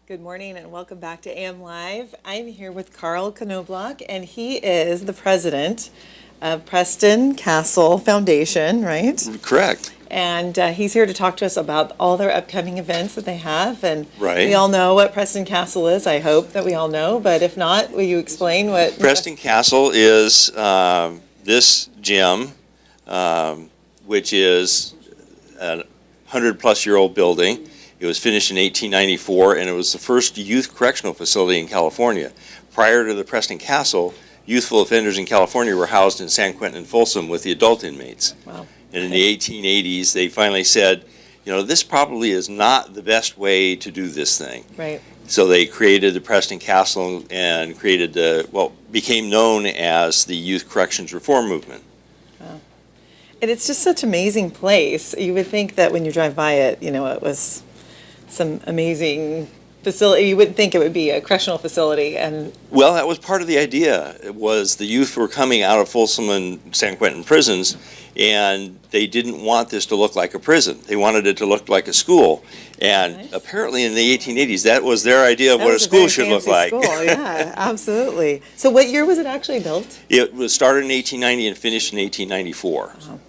Good morning and welcome back to AM Live. I'm here with Karl Knobelaugh, and he is the president of Preston Castle Foundation, right? Correct. And he's here to talk to us about all their upcoming events that they have. And Right. we all know what Preston Castle is. I hope that we all know, but if not, will you explain what? Preston Castle is this gym, which is a 100-plus-year-old building. It was finished in 1894, and it was the first youth correctional facility in California. Prior to the Preston Castle, youthful offenders in California were housed in San Quentin and Folsom with the adult inmates. Wow. And in the 1880s, they finally said, this probably is not the best way to do this thing. Right. So they created the Preston Castle and became known as the Youth Corrections Reform Movement. Wow. And it's just such an amazing place. You would think that when you drive by it, it was some amazing facility. You wouldn't think it would be a correctional facility. Well, that was part of the idea. It was the youth were coming out of Folsom and San Quentin prisons, and they didn't want this to look like a prison. They wanted it to look like a school. And Nice. Apparently in the 1880s, that was their idea of That what a was school very should look fancy like. School. Yeah, absolutely. So what year was it actually built? It was started in 1890 and finished in 1894. Wow.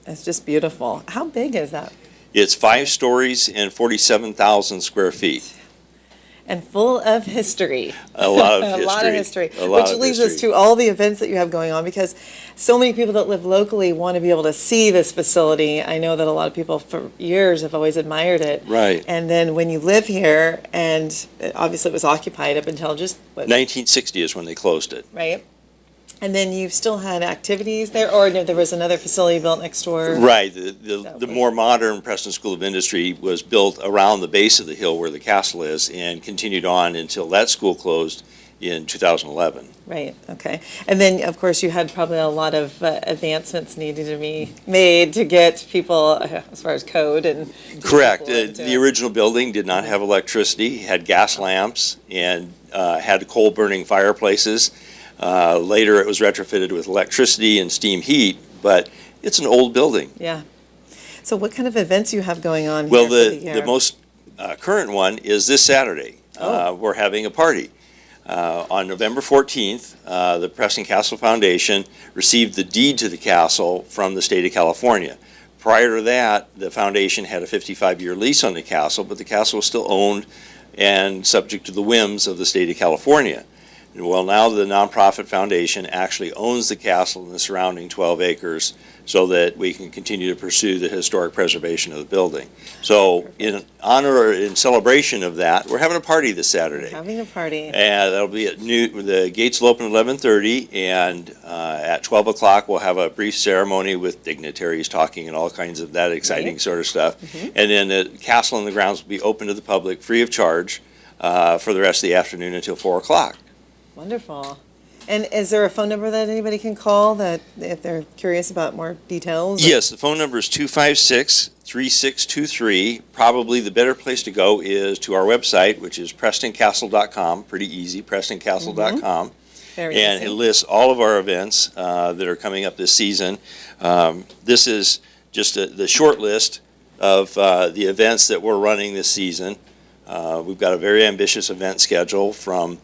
It's just beautiful. How big is that? It's 5 stories and 47,000 square feet. And full of history. A lot of A history. lot of history. A lot Which of leads us history. to all the events that you have going on, because so many people that live locally want to be able to see this facility. I know that a lot of people for years have always admired it. Right. And then when you live here, and obviously it was occupied up until just, what, 1960 is when they closed it. right? And then you've still had activities there, or no, there was another facility built next door? Right. The more modern Preston School of Industry was built around the base of the hill where the castle is and continued on until that school closed in 2011. Right, okay. And then, of course, you had probably a lot of advancements needed to be made to get people, as far as code and... Correct. people into- The original building did not have electricity, had gas lamps, and had coal-burning fireplaces. Later, it was retrofitted with electricity and steam heat, but it's an old building. Yeah. So what kind of events you have going on Well, here for the year? the most current one is this Saturday. Oh. We're having a party. On November 14th, the Preston Castle Foundation received the deed to the castle from the state of California. Prior to that, the foundation had a 55-year lease on the castle, but the castle was still owned and subject to the whims of the state of California. Well, now the nonprofit foundation actually owns the castle and the surrounding 12 acres so that we can continue to pursue the historic preservation of the building. So in honor or in celebration of that, we're having a party this Saturday. Having a party. And that'll be at the gates will open at 11:30, and at 12 o'clock we'll have a brief ceremony with dignitaries talking and all kinds of that exciting Right. sort of stuff. And then the castle and the grounds will be open to the public free of charge for the rest of the afternoon until 4 o'clock. Wonderful. And is there a phone number that anybody can call that if they're curious about more details? Yes, the phone number is 256-3623. Probably the better place to go is to our website, which is PrestonCastle.com. Pretty easy, PrestonCastle.com. Very And easy. it lists all of our events that are coming up this season. This is just the short list of the events that we're running this season. We've got a very ambitious event schedule from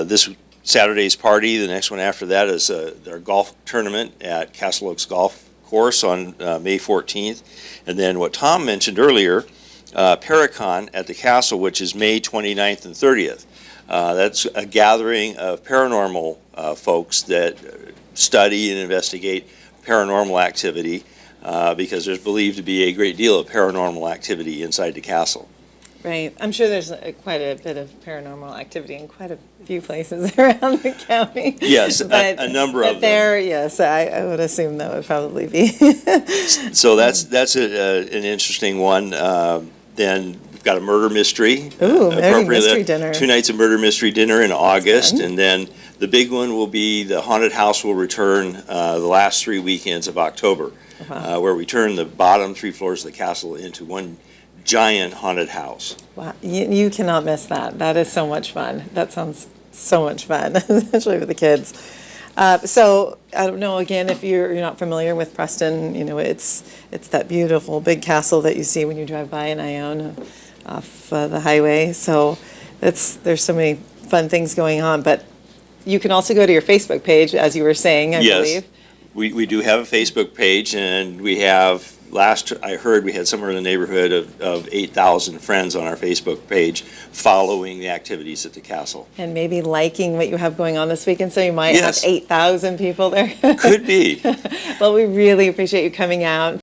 this Saturday's party. The next one after that is our golf tournament at Castle Oaks Golf Course on May 14th. And then what Tom mentioned earlier, Paracon at the Castle, which is May 29th and 30th. That's a gathering of paranormal folks that study and investigate paranormal activity because there's believed to be a great deal of paranormal activity inside the castle. Right. I'm sure there's quite a bit of paranormal activity in quite a few places around the county. Yes, a number of them. There, yes, I would assume that would probably be. So that's an interesting one. Then we've got a murder mystery. Ooh, murder Appropriately, mystery dinner. 2 nights of murder mystery dinner in August. Fun. And then the big one will be the haunted house will return the last 3 weekends of October, Wow. where we turn the bottom 3 floors of the castle into one giant haunted house. Wow, you cannot miss that. That is so much fun. That sounds so much fun, especially with the kids. So I don't know, again, if you're not familiar with Preston, it's that beautiful big castle that you see when you drive by in Ione. off the highway. So there's so many fun things going on. But you can also go to your Facebook page, as you were saying, I Yes. believe. We do have a Facebook page, and we have, last I heard, we had somewhere in the neighborhood of 8,000 friends on our Facebook page following the activities at the castle. And maybe liking what you have going on this weekend, so you might Yes. have 8,000 people there. Could be. Well, we really appreciate you coming out.